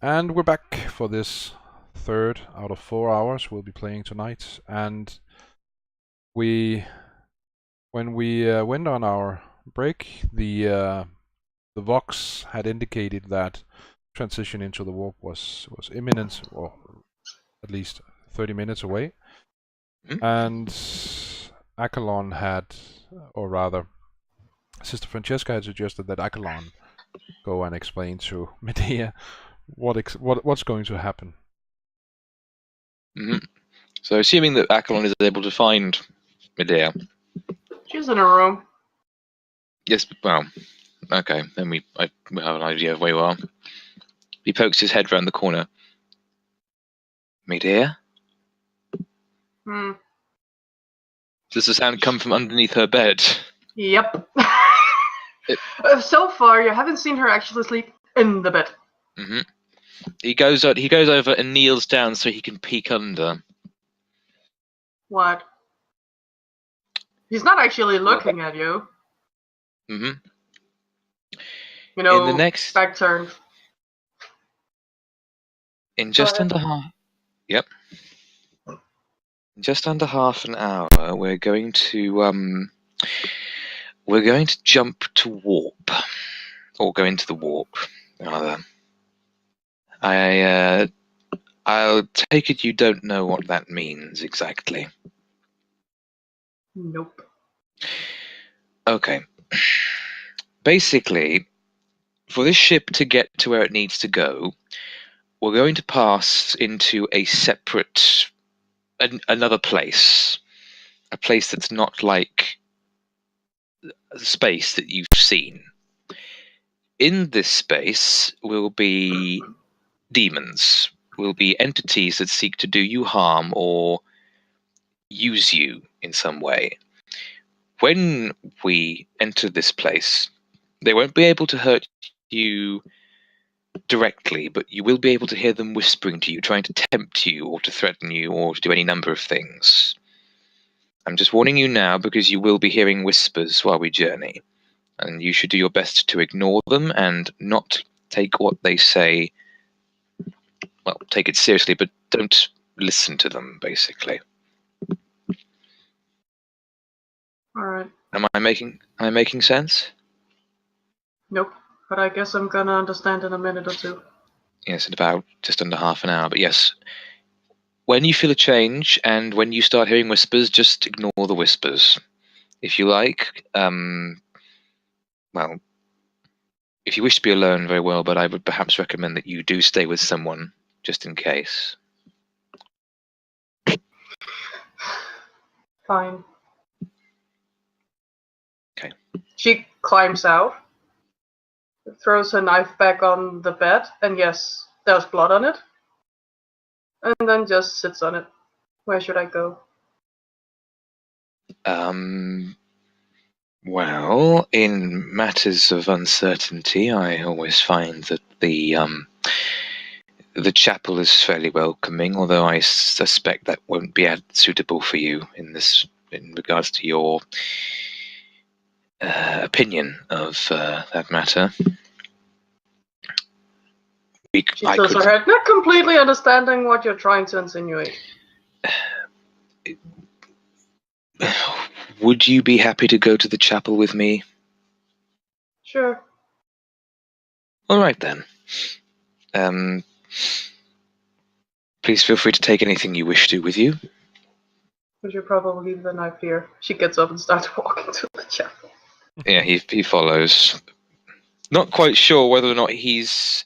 And we're back for this third out of 4 hours we'll be playing tonight. And when we went on our break, the Vox had indicated that transition into the warp was imminent, or at least 30 minutes away. And Accolon had, or rather, Sister Francesca had suggested that Accolon go and explain to Medea what's going to happen. So, assuming that Accolon is able to find Medea. She's in her room. Yes, well, okay, then we have an idea of where you are. He pokes his head round the corner. Medea? Does the sound come from underneath her bed? Yep. So far, you haven't seen her actually sleep in the bed. He goes over and kneels down so he can peek under. What? He's not actually looking at you. You know, in the next, back turned. In just under half. Yep. In just under half an hour, we're going to jump to warp, or go into the warp, rather. I'll take it you don't know what that means exactly. Nope. Okay. Basically, for this ship to get to where it needs to go, we're going to pass into a separate, another place. A place that's not like the space that you've seen. In this space will be demons, will be entities that seek to do you harm or use you in some way. When we enter this place, they won't be able to hurt you directly, but you will be able to hear them whispering to you, trying to tempt you or to threaten you or to do any number of things. I'm just warning you now because you will be hearing whispers while we journey, and you should do your best to ignore them and not take what they say. Well, take it seriously, but don't listen to them, basically. All right. Am I making sense? Nope. But I guess I'm gonna understand in a minute or two. Yes, in about just under half an hour. But yes, when you feel a change and when you start hearing whispers, just ignore the whispers. If you like, well, if you wish to be alone, very well, but I would perhaps recommend that you do stay with someone, just in case. Fine. Okay. She climbs out, throws her knife back on the bed, and yes, there's blood on it. And then just sits on it. Where should I go? Well, in matters of uncertainty, I always find that the chapel is fairly welcoming, although I suspect that won't be suitable for you in regards to your opinion of that matter. She tilts her head, not completely understanding what you're trying to insinuate. Would you be happy to go to the chapel with me? Sure. All right then. Please feel free to take anything you wish to with you. We should probably leave the knife here. She gets up and starts walking to the chapel. Yeah, he follows. Not quite sure whether or not he's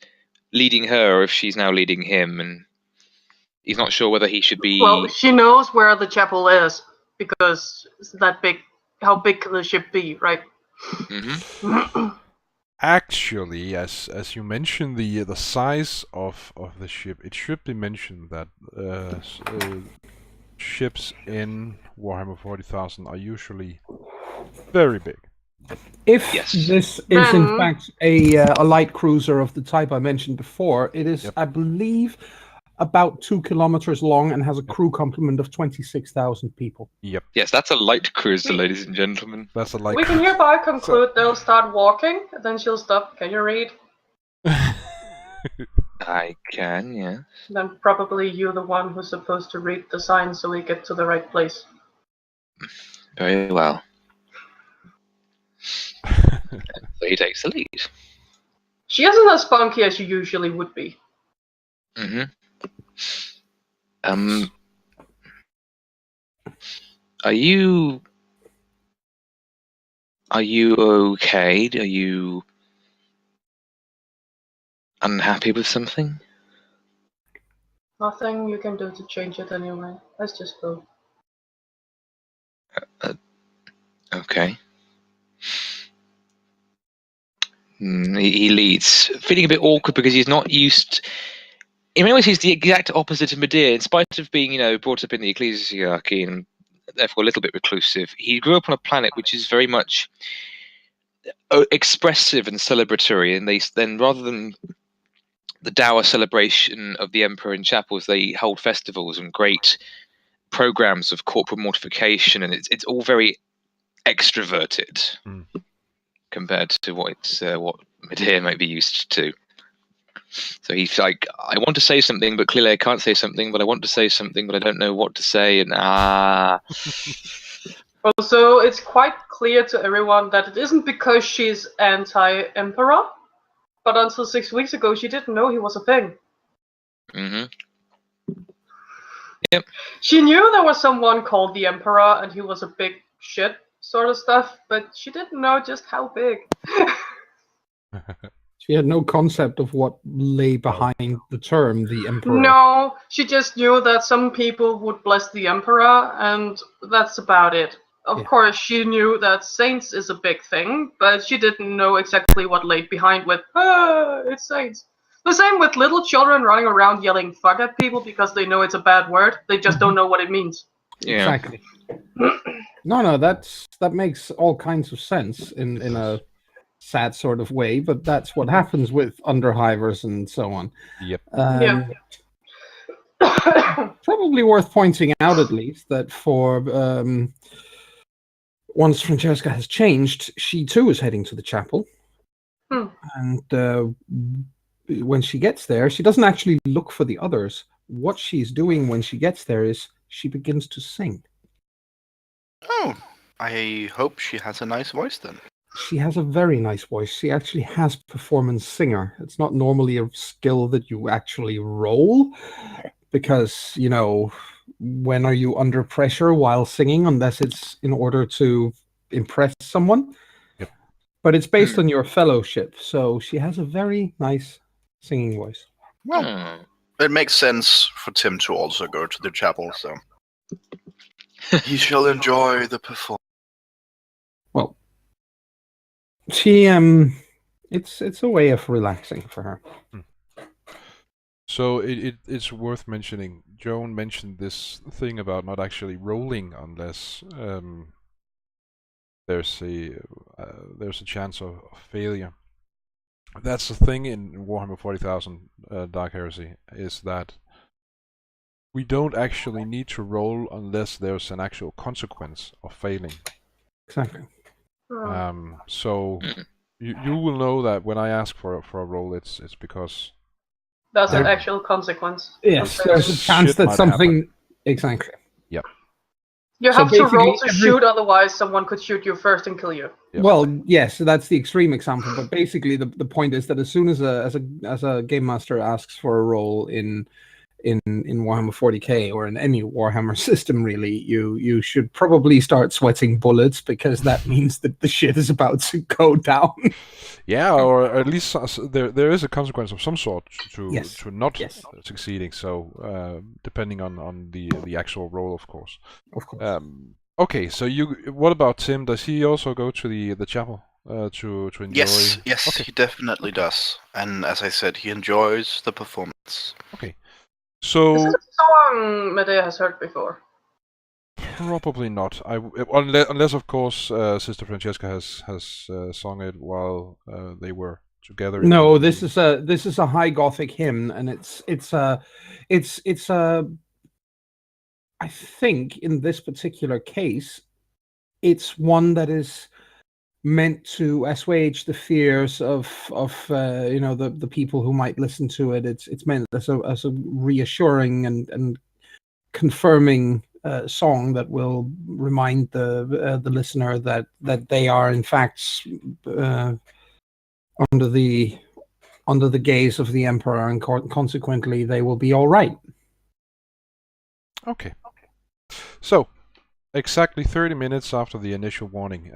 leading her or if she's now leading him, and he's not sure whether he should be... Well, she knows where the chapel is, because it's that big. How big can the ship be, right? Actually, as you mentioned the size of the ship, it should be mentioned that ships in Warhammer 40,000 are usually very big. If this is in fact a light cruiser of the type I mentioned before, it is, I believe, about 2 kilometers long and has a crew complement of 26,000 people. Yep. Yes, that's a light cruiser, ladies and gentlemen. That's a light We can hereby conclude they'll start walking, and then she'll stop. Can you read? I can, yeah. Then probably you're the one who's supposed to read the signs so we get to the right place. Very well. So he takes the lead. She isn't as spunky as she usually would be. Mm-hmm. Are you okay? Are you unhappy with something? Nothing you can do to change it anyway. Let's just go. Okay. He leads, feeling a bit awkward because he's not used. In many ways, he's the exact opposite of Medea. In spite of being, brought up in the ecclesiarchy and therefore a little bit reclusive, he grew up on a planet which is very much expressive and celebratory. And then, rather than the dour celebration of the emperor in chapels, they hold festivals and great programs of corporal mortification, and it's all very extroverted compared to what Medea might be used to. So he's like, I want to say something, but clearly I can't say something, but I want to say something, but I don't know what to say, and Also, it's quite clear to everyone that it isn't because she's anti-emperor, but until 6 weeks ago she didn't know he was a thing. Mm-hmm. Yep. She knew there was someone called the Emperor and he was a big shit sort of stuff, but she didn't know just how big. She had no concept of what lay behind the term, the Emperor. No, she just knew that some people would bless the Emperor, and that's about it. Of course, she knew that saints is a big thing, but she didn't know exactly what lay behind with, it's saints. The same with little children running around yelling fuck at people because they know it's a bad word. They just don't know what it means. Yeah. Exactly. No, that makes all kinds of sense in a sad sort of way, but that's what happens with underhivers and so on. Yep. Probably worth pointing out, at least, that for once Francesca has changed, she too is heading to the chapel. And when she gets there, she doesn't actually look for the others. What she's doing when she gets there is she begins to sing. Oh, I hope she has a nice voice then. She has a very nice voice. She actually has performance singer. It's not normally a skill that you actually roll because, when are you under pressure while singing unless it's in order to impress someone? Yep. But it's based on your fellowship, so she has a very nice singing voice. Well, it makes sense for Tim to also go to the chapel, so he shall enjoy the performance. Well, she it's a way of relaxing for her. So it's worth mentioning. Joan mentioned this thing about not actually rolling unless there's a chance of failure. That's the thing in Warhammer 40,000 Dark Heresy, is that we don't actually need to roll unless there's an actual consequence of failing. Exactly. So you will know that when I ask for a roll, it's because there's an actual consequence. Yes, there's a chance that something happen. Exactly. Yep. You have to roll to shoot, otherwise someone could shoot you first and kill you. Yep. Well, yes, that's the extreme example, but basically the point is that as soon as a game master asks for a roll in Warhammer 40k or in any Warhammer system, really, you should probably start sweating bullets, because that means that the shit is about to go down. Yeah, or at least there is a consequence of some sort to not succeeding. So depending on the actual role, of course. Of course. Okay, so what about Tim? Does he also go to the chapel to enjoy? Yes, okay. He definitely does. And as I said, he enjoys the performance. Okay. So is it a song Medea has heard before? Probably not. Unless of course, Sister Francesca has sung it while they were together. No, this is a high Gothic hymn, and it's a I think in this particular case, it's one that is meant to assuage the fears of the people who might listen to it. It's meant as a reassuring and confirming song that will remind the listener that they are in fact under the gaze of the Emperor, and consequently they will be all right. Okay. So, exactly 30 minutes after the initial warning,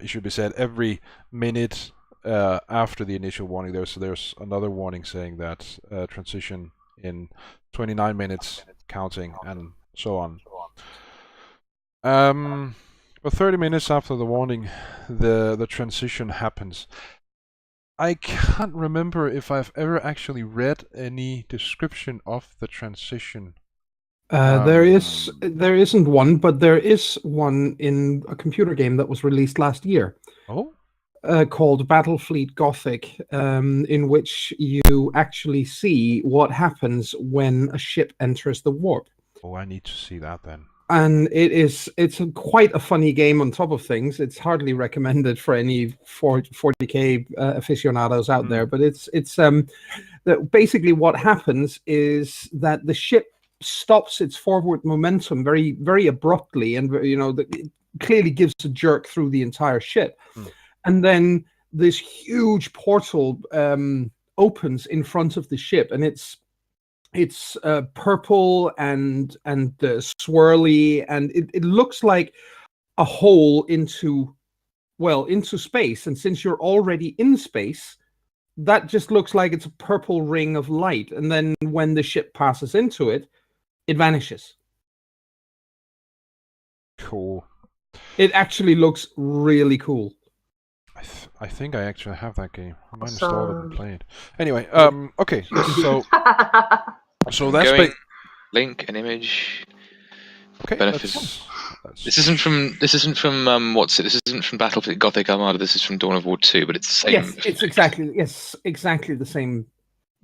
it should be said every minute after the initial warning, there's another warning saying that transition in 29 minutes, counting, and so on. But 30 minutes after the warning, the transition happens. I can't remember if I've ever actually read any description of the transition. There isn't one, but there is one in a computer game that was released last year. Oh? Called Battlefleet Gothic, in which you actually see what happens when a ship enters the warp. Oh, I need to see that then. And it's quite a funny game on top of things. It's hardly recommended for any 40k aficionados out there, but it's basically what happens is that the ship stops its forward momentum very, very abruptly, and it clearly gives a jerk through the entire ship. And then this huge portal opens in front of the ship, and it's purple and swirly, and it looks like a hole into space. And since you're already in space, that just looks like it's a purple ring of light. And then when the ship passes into it, it vanishes. Cool. It actually looks really cool. I think I actually have that game. I might install it and play it. Anyway, okay, so that's link an image. Okay, benefits. This isn't from This isn't from Battlefleet Gothic Armada. This is from Dawn of War 2, but it's the same. Yes, it's exactly the same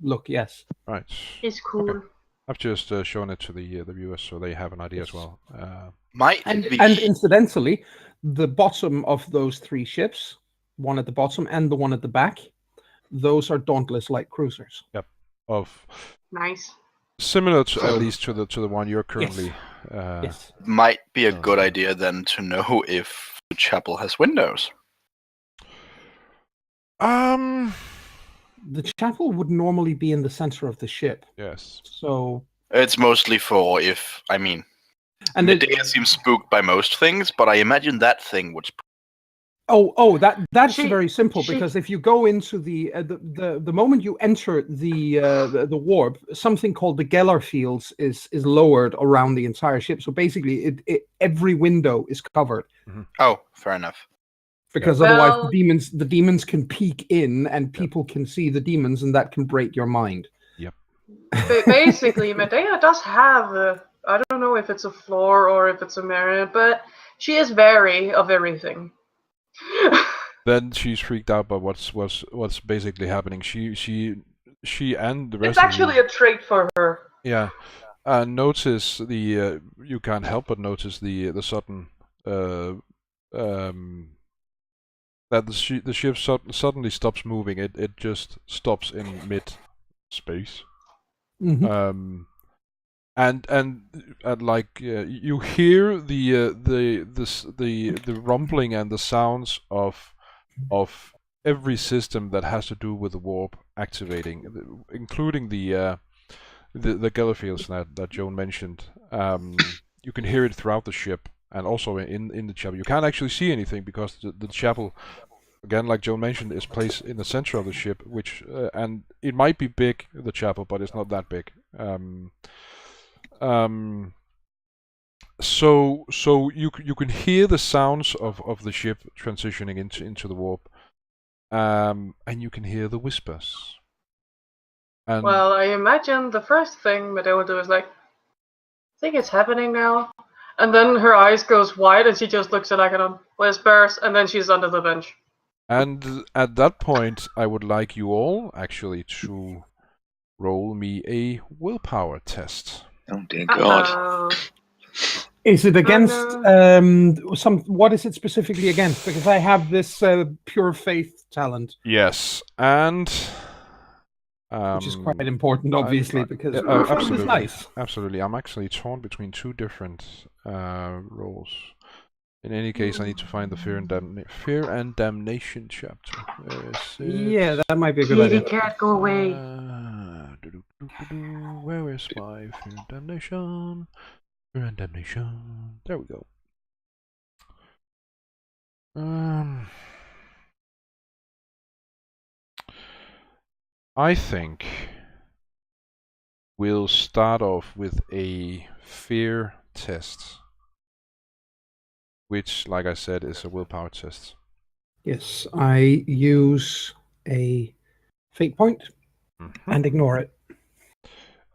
look. Yes, right. It's cool. Okay. I've just shown it to the viewers so they have an idea as well. And incidentally, the bottom of those three ships, one at the bottom and the one at the back, those are Dauntless light cruisers. Yep. Nice. Similar to at least to the one you're currently. Yes. Might be a good idea then to know if the chapel has windows. The chapel would normally be in the center of the ship. Yes. So it's mostly for and Medea seems spooked by most things, but I imagine that thing would. That's very simple, because if you go into the moment you enter the warp, something called the Geller fields is lowered around the entire ship. So basically, every window is covered. Mm-hmm. Oh, fair enough. Because otherwise, the demons can peek in, and people can see the demons, and that can break your mind. Yep. Basically, Medea does have I don't know if it's a floor or if it's a mirror, but she is wary of everything. Then she's freaked out by what's basically happening. She and the rest. It's actually a trait for her. Yeah, notice the you can't help but notice the sudden that the ship suddenly stops moving. It just stops in mid space. Mm-hmm. And like you hear the rumbling and the sounds of every system that has to do with the warp activating, including the Gellerfields that Joan mentioned. You can hear it throughout the ship and also in the chapel. You can't actually see anything because the chapel, again, like Joan mentioned, is placed in the center of the ship, which and it might be big, the chapel, but it's not that big. So you can hear the sounds of the ship transitioning into the warp, and you can hear the whispers. And well, I imagine the first thing Medea will do is like, I think it's happening now, and then her eyes goes wide and she just looks at Agadon, whispers, and then she's under the bench. And at that point, I would like you all actually to roll me a willpower test. Oh dear God. Is it against what is it specifically against? Because I have this pure faith talent. Yes, and which is quite important, obviously, because absolutely, is nice. Absolutely, I'm actually torn between two different roles. In any case, I need to find the Fear and Damnation chapter. Where is it? Yeah, that might be a good idea. Cat, go away. Where is my Fear and Damnation? Fear and Damnation. There we go. I think we'll start off with a fear test, which, like I said, is a willpower test. Yes, I use a fate point and ignore it.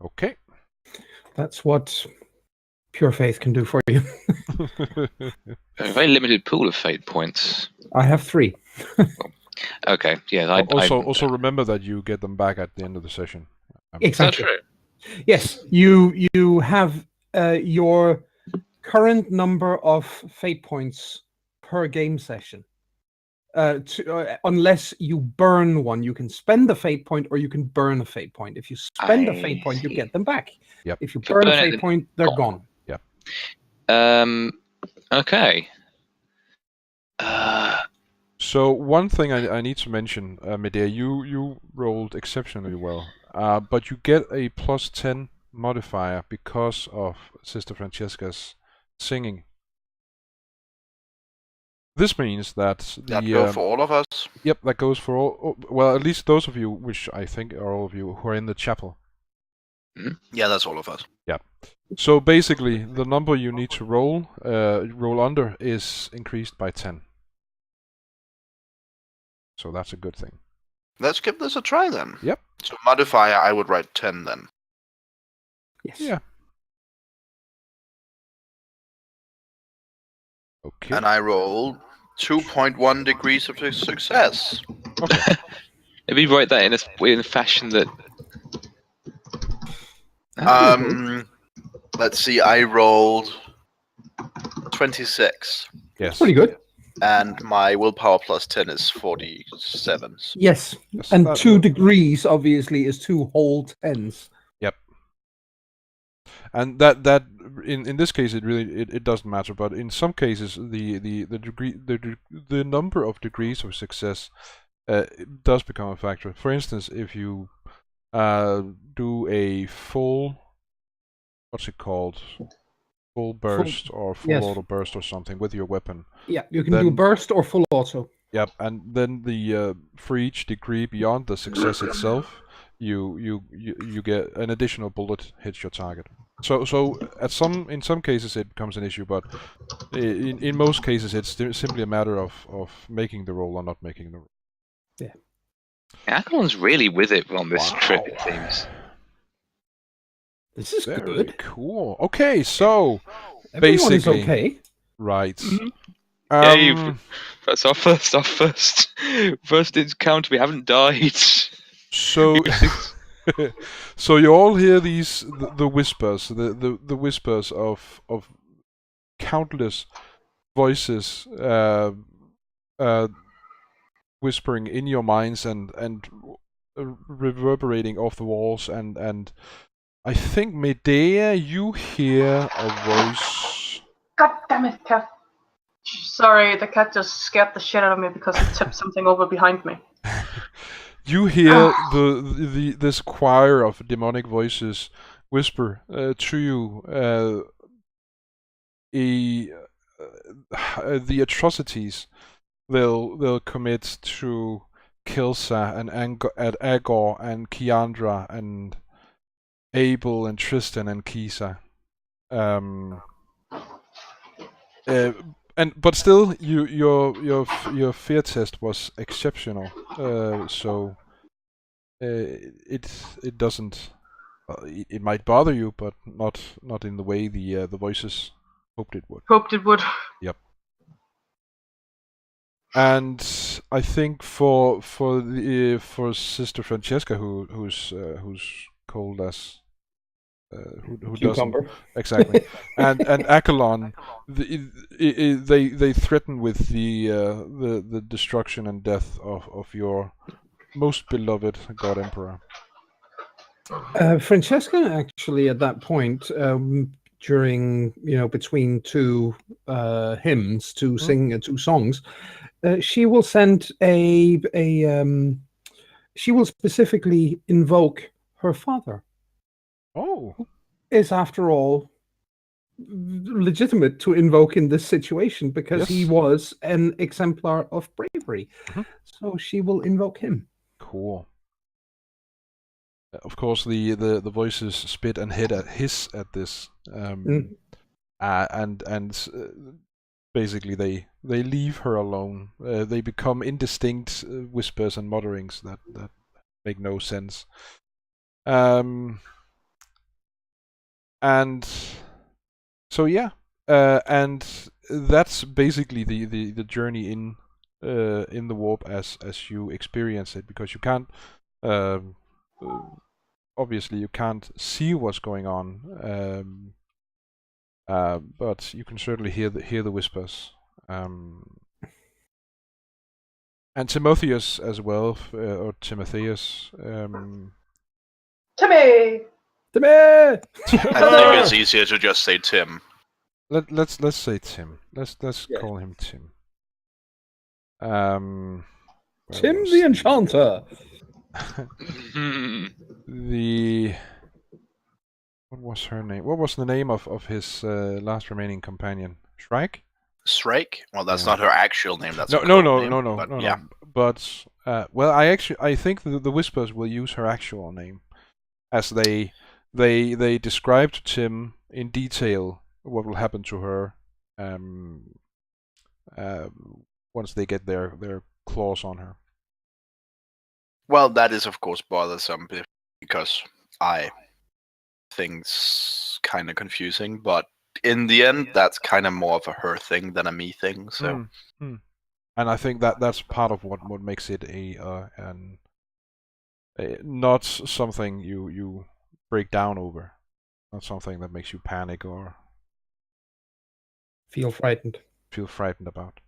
Okay. That's what pure faith can do for you. A very limited pool of fate points. I have 3. Okay, yeah. Also remember that you get them back at the end of the session. Exactly. That's true. Yes, you have your current number of fate points per game session. Unless you burn one, you can spend a fate point or you can burn a fate point. If you spend a fate point, you get them back. Yep. If you burn a fate point, they're gone. Yep. Okay. So one thing I need to mention, Medea, you rolled exceptionally well, but you get a +10 modifier because of Sister Francesca's singing. This means that that goes for all of us. Yep, that goes for all. Well, at least those of you, which I think are all of you, who are in the chapel. Yeah, that's all of us. Yeah. So basically, the number you need to roll under is increased by 10. So that's a good thing. Let's give this a try then. Yep. So modifier, I would write 10 then. Yes. Yeah. Okay. And I roll 2.1 degrees of success. Okay. Maybe write that in a fashion that. Let's see. I rolled 26. Yes. Pretty good. And my willpower +10 is 47. Yes. And 2 degrees obviously is 2 whole 10s. Yep. And that in this case it doesn't matter, but in some cases the number of degrees of success does become a factor. For instance, if you do a full, what's it called? Full burst or full auto burst or something with your weapon. Yeah, you can do burst or full auto. Yep, and then the for each degree beyond the success itself, you get an additional bullet hits your target. So in some cases it becomes an issue, but in most cases it's simply a matter of making the roll or not making the roll. Yeah. Akelon's really with it on this trip, it seems. This is very good. Cool. Okay, so everyone basically, is okay. Right. Yeah, that's our first encounter. We haven't died. So, so you all hear these the whispers, the whispers of countless voices whispering in your minds and reverberating off the walls, and I think, Medea, you hear a voice. God damn it, cat. Sorry, the cat just scared the shit out of me because he tipped something over behind me. You hear this choir of demonic voices whisper to you the atrocities they'll commit to Kilsa and Agor and Kiandra and Abel and Tristan and Kisa. But still, your fear test was exceptional. So it doesn't. It might bother you, but not in the way the voices hoped it would. Hoped it would. Yep. And I think for Sister Francesca, who's cold as who doesn't Cucumber. exactly, and Akalon, they threaten with the destruction and death of your most beloved God Emperor. Francesca actually at that point, during between two hymns to sing two songs, she will send she will specifically invoke her father. Oh, Is after all legitimate to invoke in this situation because he was an exemplar of bravery. So she will invoke him. Cool. Of course, the voices spit and hiss at this, and basically they leave her alone. They become indistinct whispers and mutterings that make no sense. And so yeah, and that's basically the journey in the warp as you experience it, because you can't obviously you can't see what's going on, but you can certainly hear the whispers. And Timotheus as well, or Timotheus. Timmy! Timmy! I think it's easier to just say Tim. Let's say Tim. Let's call him Tim. Tim the Enchanter. What was her name? What was the name of his last remaining companion? Shrike? Shrike? Well, that's not her actual name. That's no. Yeah. But well, I think the Whispers will use her actual name, as they describe to Tim in detail what will happen to her once they get their claws on her. Well, that is of course bothersome because I think's kind of confusing, but in the end, that's kind of more of a her thing than a me thing. So, and I think that's part of what makes it a not something you break down over, not something that makes you panic or feel frightened about.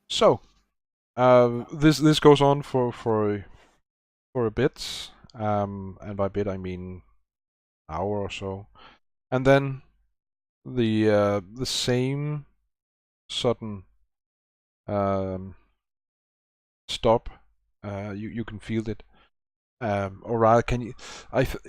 So, this goes on for a bit, and by bit I mean an hour or so, and then the same sudden stop. You can feel it. Or rather, can you?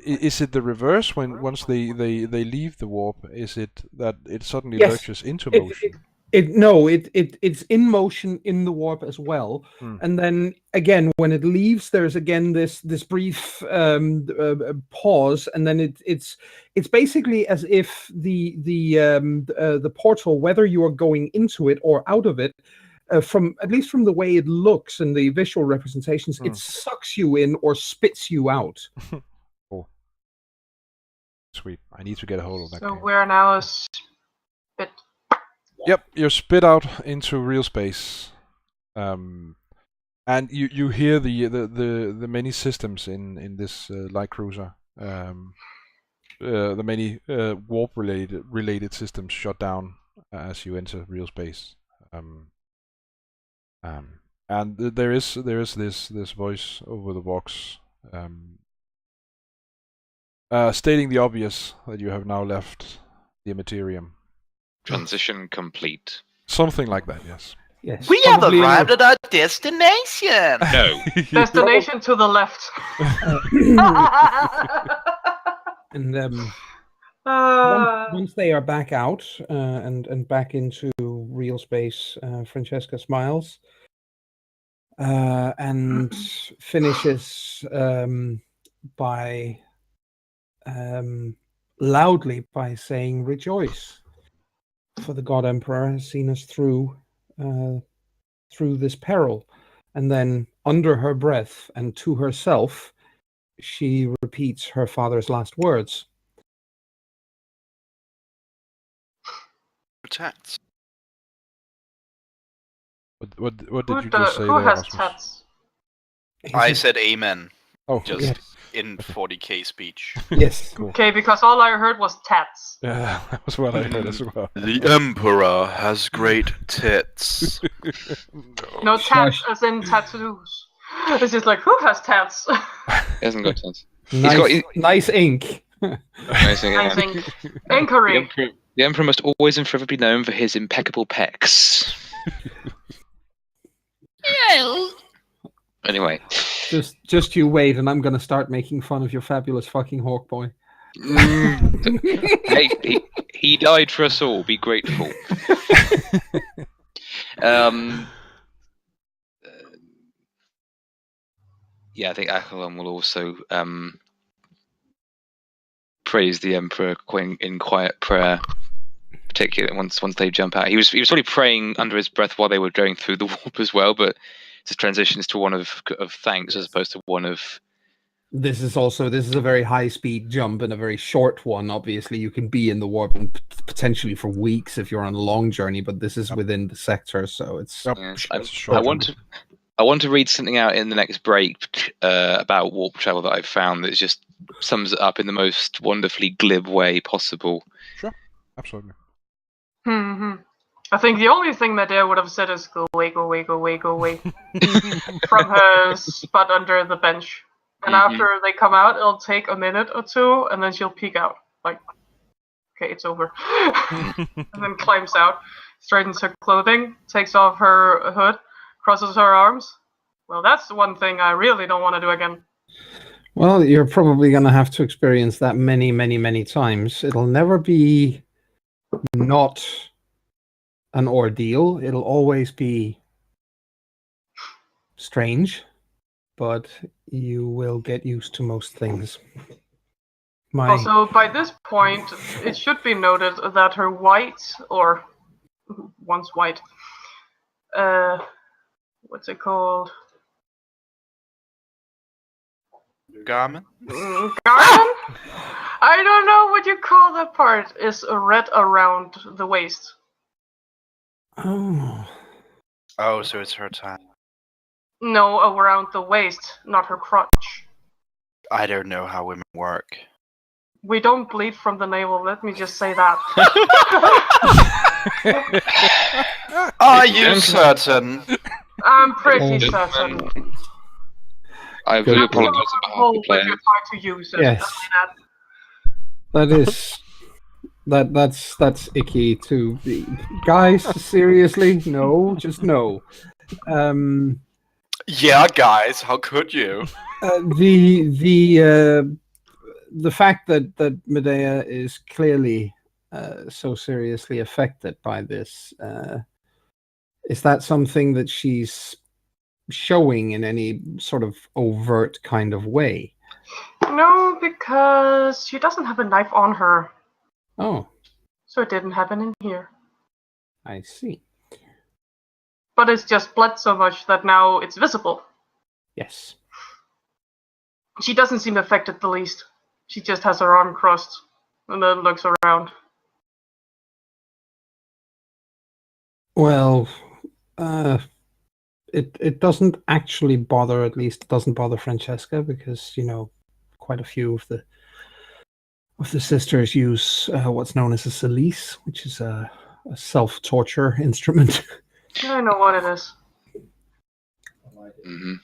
Is it the reverse once they leave the warp? Is it that it suddenly lurches into motion? It's in motion in the warp as well, and then again when it leaves, there's again this brief pause, and then it's basically as if the portal, whether you are going into it or out of it, from at least from the way it looks and the visual representations, it sucks you in or spits you out. Cool. Sweet. I need to get a hold of that. So we're now a spit. Yep, you're spit out into real space, and you hear the many systems in this light cruiser, the many warp related systems shut down as you enter real space, and there is this voice over the box, stating the obvious that you have now left the Imperium. Transition complete. Something like that, yes. Yes. We have arrived at our destination! No. Destination to the left. And once they are back out and back into real space, Francesca smiles and finishes by loudly by saying, "Rejoice, for the God Emperor has seen us through this peril." And then under her breath and to herself, she repeats her father's last words. Protects. What did you just say who there, has Rasmus? tats? I said amen. Oh, Just yes. in 40k speech. Yes. Cool. Okay, because all I heard was tats. Yeah, that was what I heard as well. The Emperor has great tits. No, tats as in tattoos. It's just like, who has tats? He hasn't got tats. Nice ink. Amazing, I yeah. think. Inquiry. The Emperor must always and forever be known for his impeccable pecs. Anyway. Just you wait, and I'm gonna start making fun of your fabulous fucking Hawk Boy. Hey, he died for us all. Be grateful. Yeah, I think Achelon will also praise the Emperor in quiet prayer, particularly once they jump out. He was probably praying under his breath while they were going through the warp as well, but it transitions to one of thanks as opposed to one of. This is a very high speed jump and a very short one. Obviously, you can be in the warp and potentially for weeks if you're on a long journey, but this is within the sector, so it's. Yes, I want to read something out in the next break about warp travel that I've found that just sums it up in the most wonderfully glib way possible. Sure, absolutely. I think the only thing Medea would have said is go away, go away, go away, go away from her spot under the bench. And after they come out, it'll take a minute or two, and then she'll peek out. Like, okay, it's over. And then climbs out, straightens her clothing, takes off her hood, crosses her arms. Well, that's the one thing I really don't want to do again. Well, you're probably going to have to experience that many, many, many times. It'll never be not an ordeal. It'll always be strange, but you will get used to most things. Also, by this point, it should be noted that her white, or once white, what's it called? Garment? Garment? I don't know what you call that part. Is red around the waist. Oh, So it's her time. No, around the waist, not her crotch. I don't know how women work. We don't bleed from the navel, let me just say that. Are you certain? I'm pretty certain. I really apologize on behalf of the But player. you're trying to use it. Yes. That's icky to be. Guys, seriously? No, just no. Yeah, guys, how could you? The fact that Medea is clearly so seriously affected by this, is that something that she's showing in any sort of overt kind of way? No, because she doesn't have a knife on her. Oh. So it didn't happen in here. I see. But it's just bled so much that now it's visible. Yes. She doesn't seem affected the least. She just has her arm crossed and then looks around. Well, it doesn't actually bother, at least it doesn't bother Francesca, because, quite a few of the sisters use what's known as a cilice, which is a self-torture instrument. I know what it is. Mm-hmm.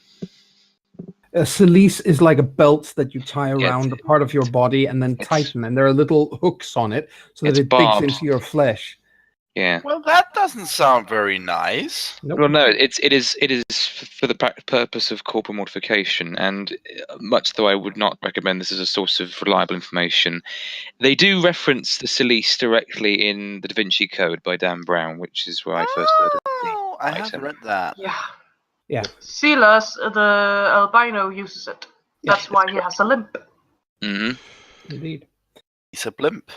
A cilice is like a belt that you tie around a part of your body and then tighten, and there are little hooks on it so that it digs into your flesh. Yeah. Well, that doesn't sound very nice. Nope. Well, no, it is for the purpose of corporal mortification, and much though I would not recommend this as a source of reliable information, they do reference the cilice directly in the Da Vinci Code by Dan Brown, which is where I first heard of it. I have read that. Yeah. Silas, the albino, uses it. That's why he has a limp. Mm-hmm. Indeed. He's a blimp.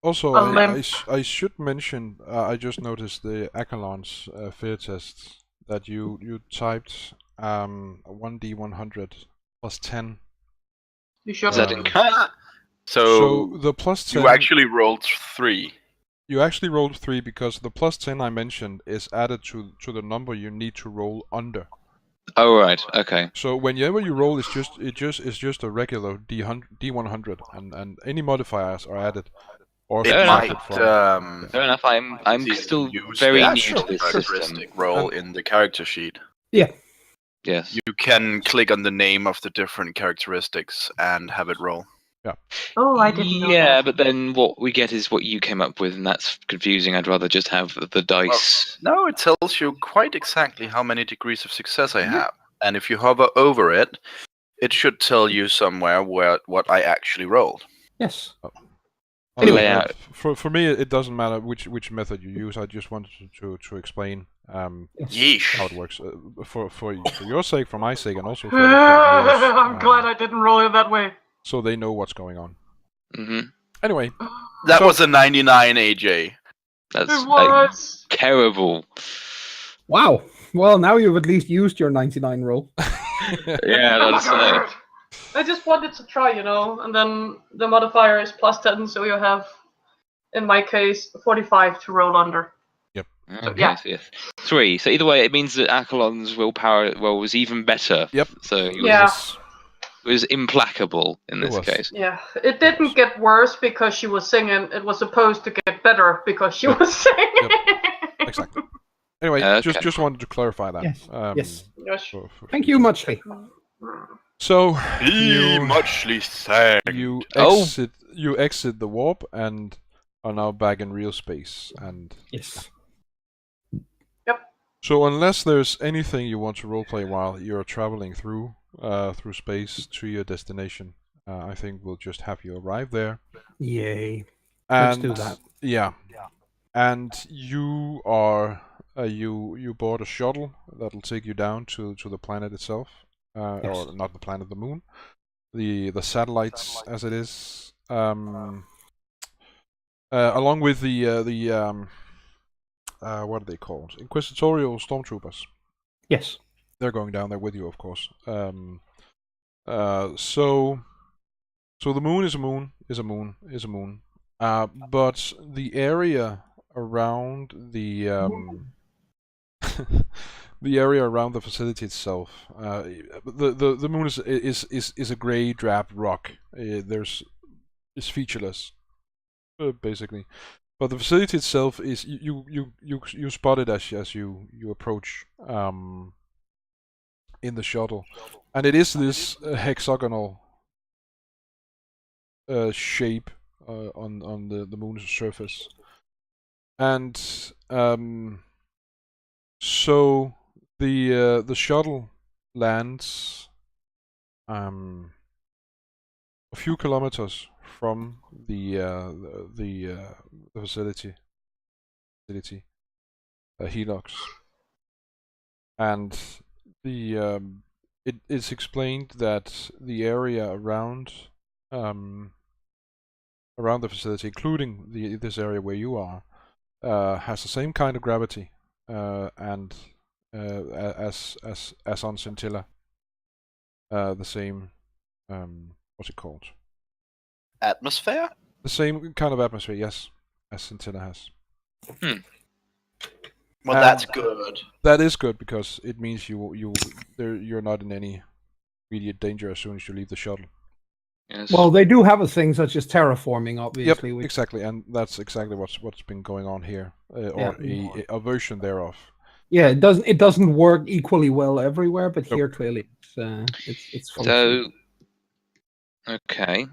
Also, I should mention, I just noticed the Achelon's fear test that you typed 1d100 plus 10. You should So the plus 10... You actually rolled 3. You actually rolled 3 because the plus 10 I mentioned is added to the number you need to roll under. Oh right, okay. So whenever you roll, it's just a regular D100, and any modifiers are added or It subtracted might. from. Fair enough. I'm see still use very the new actual to this system. characteristic roll in the character sheet. Yeah. Yes. You can click on the name of the different characteristics and have it roll. Oh, I didn't know Yeah, that. but then what we get is what you came up with, and that's confusing. I'd rather just have the dice. No, it tells you quite exactly how many degrees of success I have. And if you hover over it, it should tell you somewhere what I actually rolled. Yes. Anyway. Layout. For me, it doesn't matter which method you use. I just wanted to explain Yeesh. how it works for your sake, for my sake, and also for the viewers. I'm glad I didn't roll it that way. So they know what's going on. Mm-hmm. Anyway, That was a 99, AJ. That's It was. terrible. Wow. Well, now you've at least used your 99 roll. Yeah, Oh my that's God. I just wanted to try, and then the modifier is +10, so you have, in my case, 45 to roll under. Okay, yeah. so yes. 3. So either way, it means that Akalon's willpower roll was even better. Yep. So he Yeah. was implacable in this case. Yeah, it didn't get worse because she was singing. It was supposed to get better because she was singing. Exactly. Anyway, Okay. just wanted to clarify that. Yes. Yes. Yes. Thank you, Muchly. So Be muchly thanked. you exit the warp and are now back in real space. And Yes. so unless there's anything you want to roleplay while you're traveling through space to your destination, I think we'll just have you arrive there. Yay. And, Let's do that. Yeah. And you are you board a shuttle that'll take you down to the planet itself, Yes. or not the planet, the moon, the satellites as it is, along with the what are they called? Inquisitorial stormtroopers. Yes. They're going down there with you, of course. So the moon is a moon, is a moon, is a moon. But the area around the the area around the facility itself, the moon is a gray drab rock. It's featureless, basically. But the facility itself is you spot it as you approach in the shuttle, and it is this hexagonal shape on the moon's surface, and so the shuttle lands a few kilometers from the facility, Helix, and it is explained that the area around the facility, including this area where you are, has the same kind of gravity and as on Scintilla, the same what's it called? Atmosphere? The same kind of atmosphere, yes, as Scintilla has. Well, that's good. That is good because it means you're not in any immediate danger as soon as you leave the shuttle. Yes. Well, they do have a thing such as terraforming, obviously. Yep, exactly, and that's exactly what's been going on here, or a version thereof. Yeah, it doesn't work equally well everywhere, but here clearly it's functional. So, okay.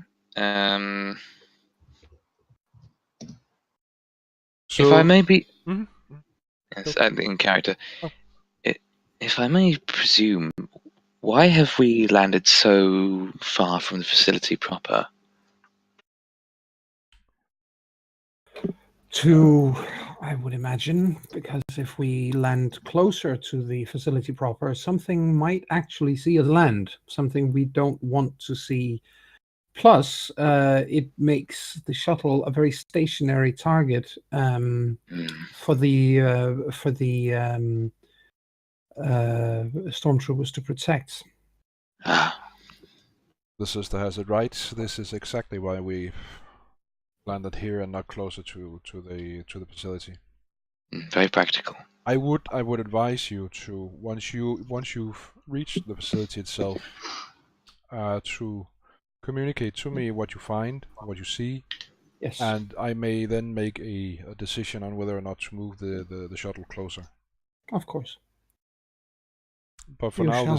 So, if I may be, Mhm. yes, in character. Oh. If I may presume, why have we landed so far from the facility proper? I would imagine, because if we land closer to the facility proper, something might actually see us land, something we don't want to see. Plus, it makes the shuttle a very stationary target for the stormtroopers to protect. The sister has it right. This is exactly why we landed here and not closer to the facility. Very practical. I would advise you to once you've reach the facility itself to communicate to me what you find, what you see. Yes. And I may then make a decision on whether or not to move the shuttle closer. Of course. But for now,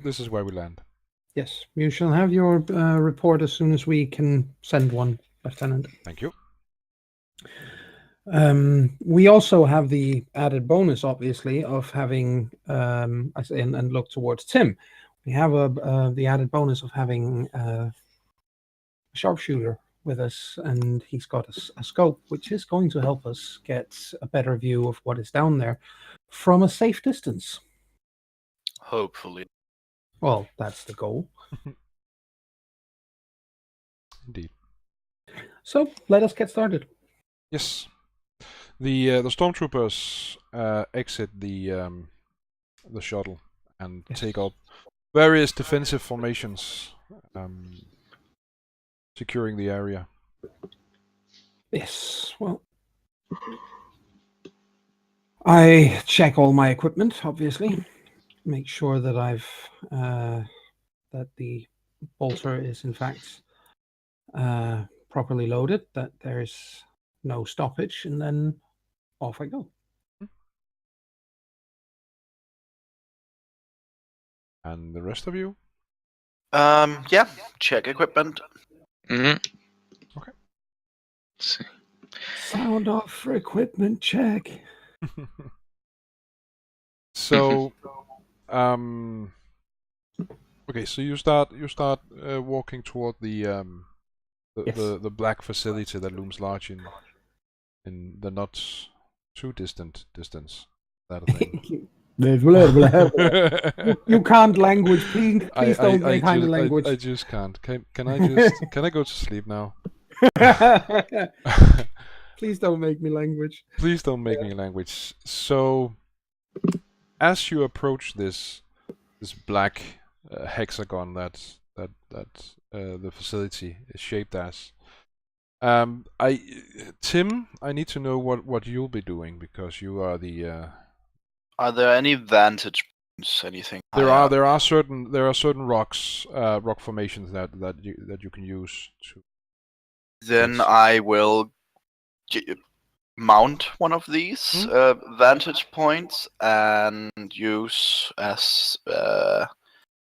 this is where we land. Yes, you shall have your report as soon as we can send one, Lieutenant. Thank you. We also have the added bonus, obviously, of having, and look towards Tim. We have the added bonus of having a sharpshooter with us, and he's got a scope, which is going to help us get a better view of what is down there from a safe distance. Hopefully. Well, that's the goal. Indeed. So let us get started. Yes. The stormtroopers exit the shuttle and take up various defensive formations, securing the area. Yes. Well, I check all my equipment, obviously. Make sure that that the bolter is in fact properly loaded, that there's no stoppage, and then off I go. And the rest of you? Yeah, check equipment. Mm-hmm. Okay. Let's see. Sound off for equipment check. So, okay. So you start walking toward the black facility that looms large in the not too distant distance. That thing. You can't language. Please don't make kind of language. I just can't. Can I go to sleep now? Please don't make me language. Please don't make me language. So, as you approach this black hexagon that the facility is shaped as, Tim, I need to know what you'll be doing, because you are the. Are there any vantage points? Anything? There are certain rocks, rock formations that you can use to. Then I will mount one of these vantage points and use, as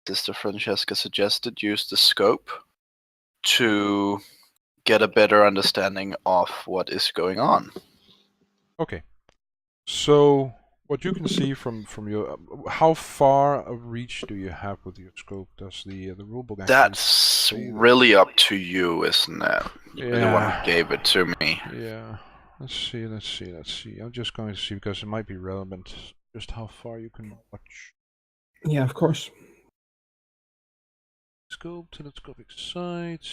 Sister Francesca suggested, use the scope to get a better understanding of what is going on. Okay, so what you can see from your how far of reach do you have with your scope? Does the rulebook actually? That's really up to you, isn't it? You're the one who gave it to me. Yeah. Let's see. I'm just going to see, because it might be relevant, just how far you can watch. Yeah, of course. Scope, telescopic sight.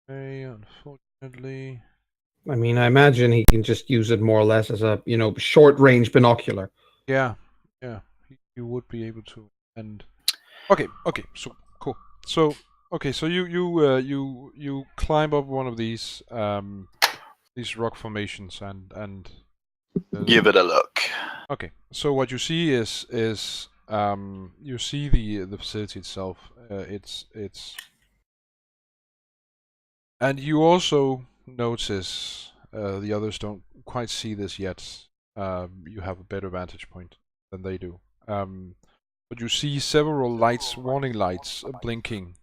Okay, unfortunately. I mean, I imagine he can just use it more or less as a, short-range binocular. Yeah, you would be able to. And okay, so cool. So so you climb up one of these rock formations and give it a look. Okay, so what you see is you see the facility itself. It's and you also notice, the others don't quite see this yet. You have a better vantage point than they do. But you see several lights, warning lights, blinking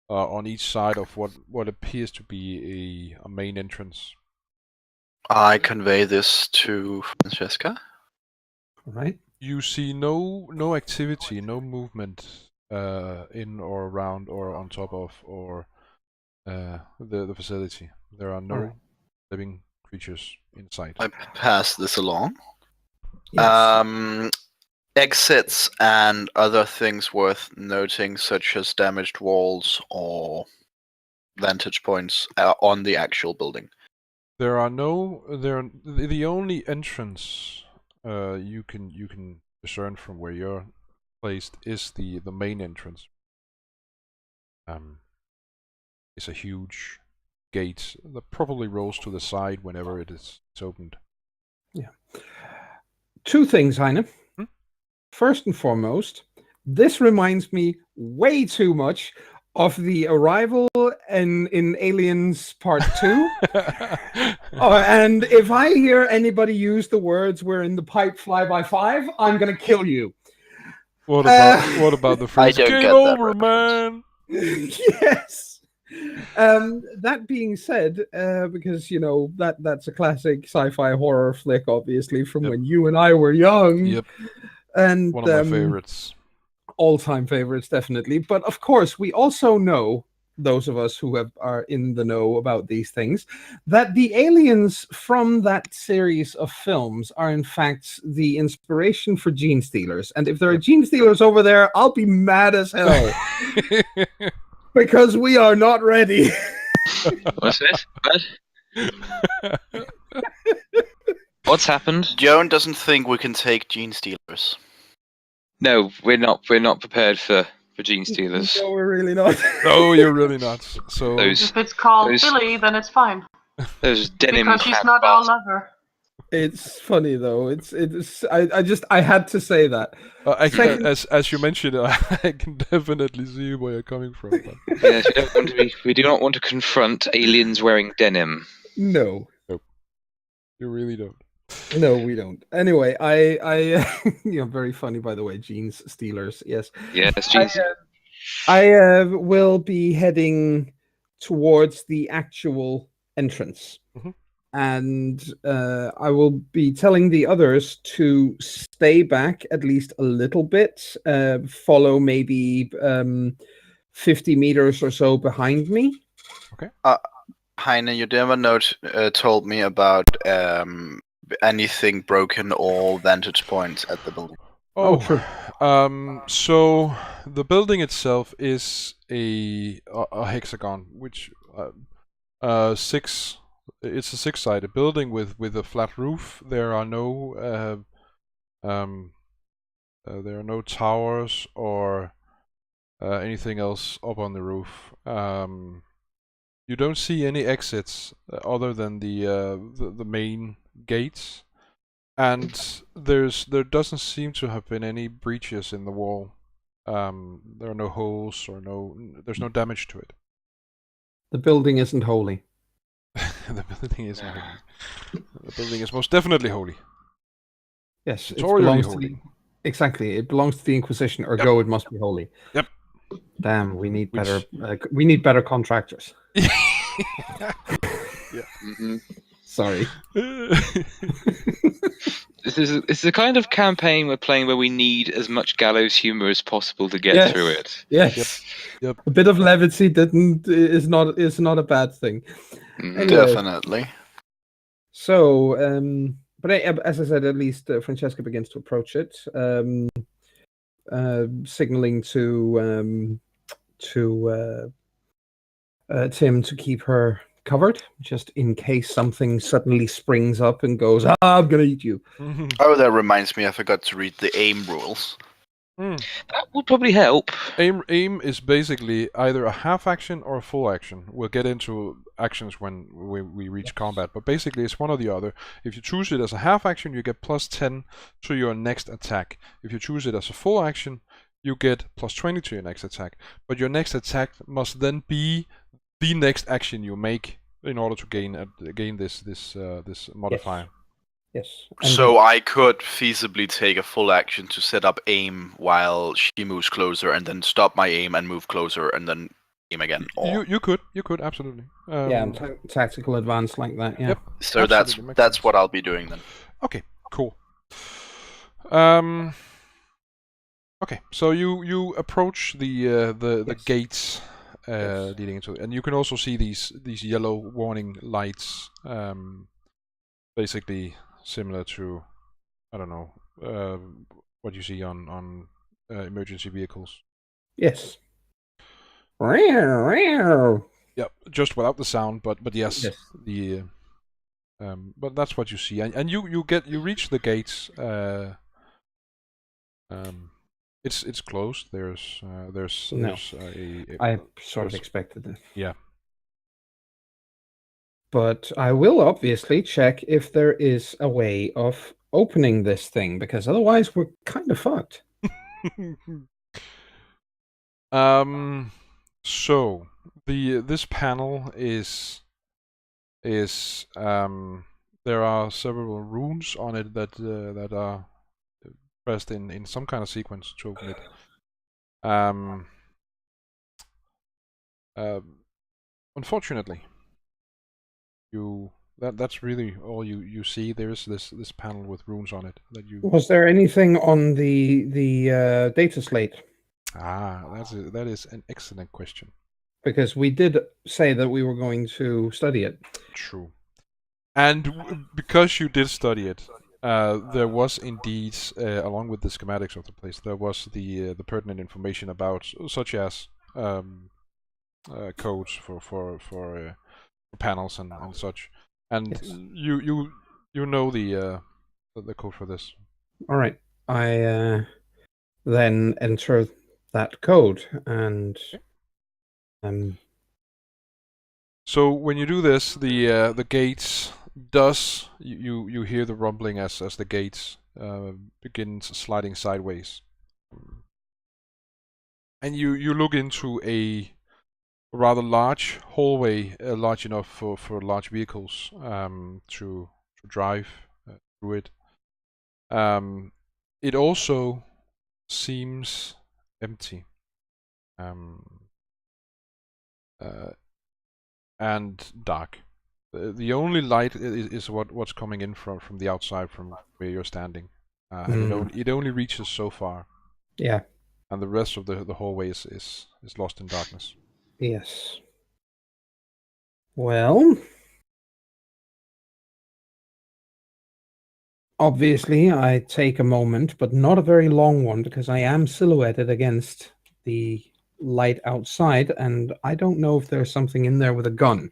on each side of what appears to be a main entrance. I convey this to Francesca. All right. You see no activity, no movement in or around or on top of or the facility. There are no living creatures inside. I pass this along. Yes. Exits and other things worth noting, such as damaged walls or vantage points on the actual building. There are no. The only entrance you can discern from where you're placed is the main entrance. It's a huge gate that probably rolls to the side whenever it's opened. Yeah. Two things, Heine. Hmm? First and foremost, this reminds me way too much of the arrival in Aliens Part 2. And if I hear anybody use the words "we're in the pipe fly by 5," I'm gonna kill you. What about the phrase I don't "Game get that over, reference. man"? Yes. That being said, because that's a classic sci-fi horror flick, obviously, from when you and I were young. Yep. And one of my favorites. All-time favorites, definitely. But of course, we also know, those of us who are in the know about these things, that the aliens from that series of films are in fact the inspiration for gene stealers. And if there are gene stealers over there, I'll be mad as hell. Because we are not ready. What's this? What? What's happened? Joan doesn't think we can take gene stealers. No, we're not. We're not prepared for gene stealers. No, we're really not. No, you're really not. So If it's called Billy, then it's fine. Those denim. Because she's not all leather. It's funny though. It's. I had to say that. As you mentioned, I can definitely see where you're coming from. But... Yes, we do not want to confront aliens wearing denim. No. Nope. You really don't. No, we don't. Anyway, very funny, by the way, jeans stealers. Yes. Yes, jeans. I will be heading towards the actual entrance. Mm-hmm. And I will be telling the others to stay back at least a little bit, follow maybe 50 meters or so behind me. Okay. Heine, you never told me about anything broken or vantage points at the building. Oh, true. So the building itself is a hexagon, which it's a six-sided building with a flat roof. There are no towers or anything else up on the roof. You don't see any exits other than the main gates, and there doesn't seem to have been any breaches in the wall. There are no holes or there's no damage to it. The building isn't holy. The building isn't holy. The building is most definitely holy. Yes, it belongs holy. Exactly, it belongs to the Inquisition. Ergo, it must be holy. Yep. Damn, we need better. We need better contractors. Yeah. Mm-hmm. Sorry. This is the kind of campaign we're playing where we need as much gallows humor as possible to get through it. Yes. Yep. A bit of levity is not a bad thing. Mm-hmm. Anyway, Definitely. So, but as I said, at least Francesca begins to approach it, signaling to Tim to keep her covered, just in case something suddenly springs up and goes, I'm gonna eat you. Oh, that reminds me, I forgot to read the aim rules. That would probably help. Aim is basically either a half action or a full action. We'll get into actions when we reach combat, but basically it's one or the other. If you choose it as a half action, you get +10 to your next attack. If you choose it as a full action, you get +20 to your next attack. But your next attack must then be the next action you make in order to gain this modifier. Yes. So I could feasibly take a full action to set up aim while she moves closer, and then stop my aim and move closer, and then aim again. Or... You could absolutely. And tactical advance like that. Yeah. Yep. So that's what I'll be doing then. Okay. Cool. Okay. So you approach the gates leading into it, and you can also see these yellow warning lights. Basically similar to, I don't know, what you see on emergency vehicles. Yes. Yeah, just without the sound, but yes. The but that's what you see, and you reach the gates. It's closed. There's I sort of expected it. Yeah. But I will obviously check if there is a way of opening this thing, because otherwise we're kind of fucked. So this panel is there are several runes on it that are pressed in some kind of sequence to open it. Unfortunately, that's really all you see. There is this panel with runes on it that you. Was there anything on the data slate? That is an excellent question. Because we did say that we were going to study it. True. And because you did study it, there was indeed, along with the schematics of the place, there was the pertinent information about, such as codes for panels and such. And yes. you know the code for this. All right. I then enter that code and. So when you do this, the gates you hear the rumbling as the gates begins sliding sideways, and you look into a rather large hallway, large enough for large vehicles to drive through it. It also seems empty. And dark. The only light is what's coming in from the outside, from where you're standing, and it only reaches so far. Yeah. And the rest of the hallway is lost in darkness. Yes. Well, obviously, I take a moment, but not a very long one, because I am silhouetted against the light outside, and I don't know if there's something in there with a gun.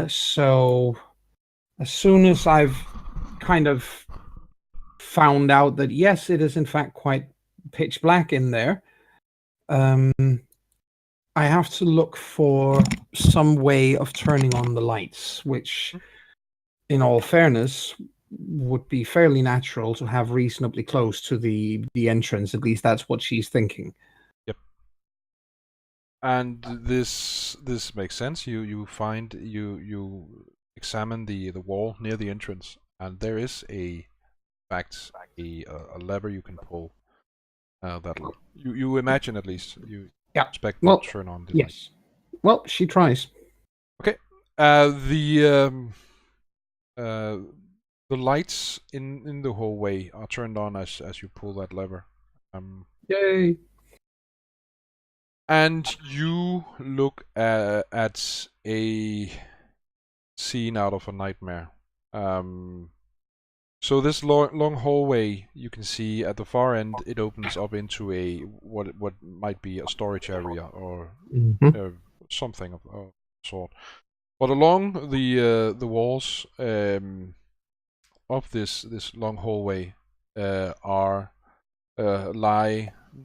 So as soon as I've kind of found out that yes, it is in fact quite pitch black in there, I have to look for some way of turning on the lights, which, in all fairness, would be fairly natural to have reasonably close to the entrance. At least that's what she's thinking. And this makes sense. You examine the wall near the entrance, and there is a lever you can pull. That'll you imagine, at least you expect to turn on the light. Well, she tries. Okay. The lights in the hallway are turned on as you pull that lever. Yay! And you look at a scene out of a nightmare. So this long hallway, you can see at the far end, it opens up into a what might be a storage area or something of sort. But along the walls of this long hallway lie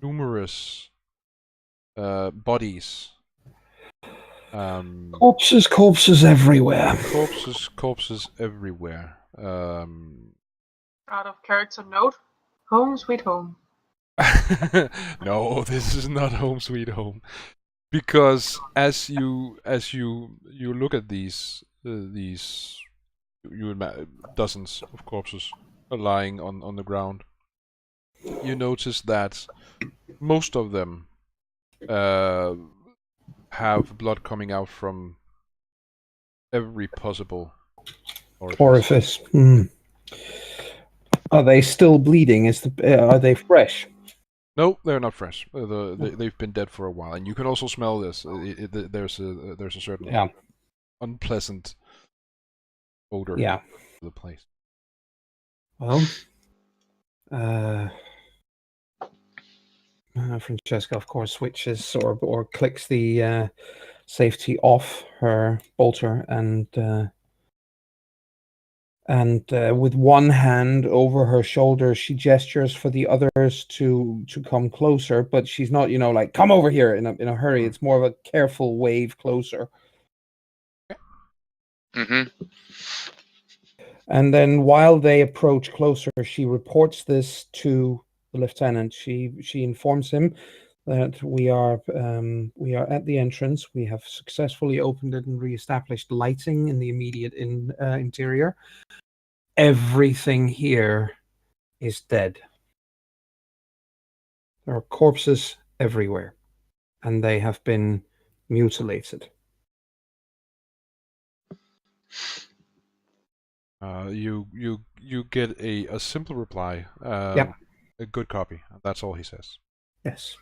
numerous bodies. Corpses everywhere. Corpses everywhere. Out of character note, home sweet home. No, this is not home sweet home, because as you look at these dozens of corpses lying on the ground, you notice that most of them have blood coming out from every possible orifice. Are they still bleeding? Are they fresh? No, they're not fresh. They've been dead for a while, and you can also smell this. There's a certain unpleasant odor to the place. Well, Francesca, of course, switches or clicks the safety off her bolter, and with one hand over her shoulder, she gestures for the others to come closer, but she's not, like, come over here in a hurry. It's more of a careful wave closer. Mm-hmm. And then while they approach closer, she reports this to the lieutenant. She informs him that we are at the entrance. We have successfully opened it and reestablished lighting in the immediate interior. Everything here is dead. There are corpses everywhere, and they have been mutilated. You get a simple reply. Yep. A good copy. That's all he says. Yes.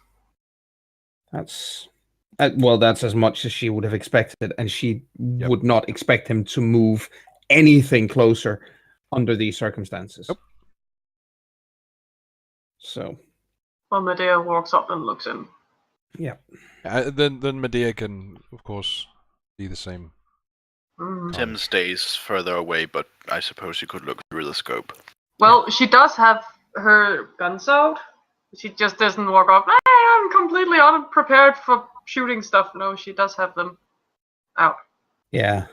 That's that's as much as she would have expected, and she would not expect him to move anything closer under these circumstances. Yep. So. Well, Medea walks up and looks in. Yeah. Then Medea can, of course, be the same. Tim stays further away, but I suppose you could look through the scope. Well, she does have her guns out. She just doesn't walk up. I'm completely unprepared for shooting stuff. No, she does have them out. Yeah.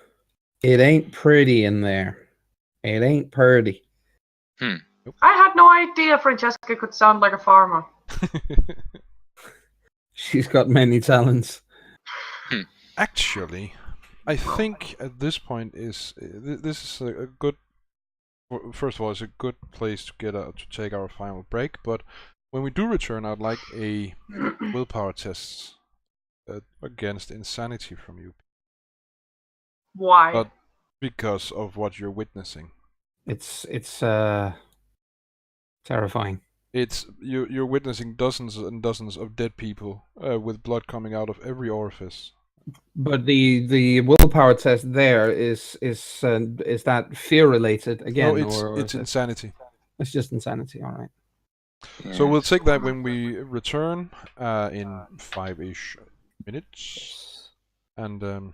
It ain't pretty in there. It ain't pretty. I had no idea Francesca could sound like a farmer. She's got many talents. Actually, I think at this point this is a good. First of all, it's a good place to take our final break. But when we do return, I'd like a willpower test against insanity from you. Why? But because of what you're witnessing. It's terrifying. You're witnessing dozens and dozens of dead people with blood coming out of every orifice. But the willpower test there is that fear related again? No, it's insanity. It's just insanity. All right. So we'll take that when we return in 5-ish minutes, and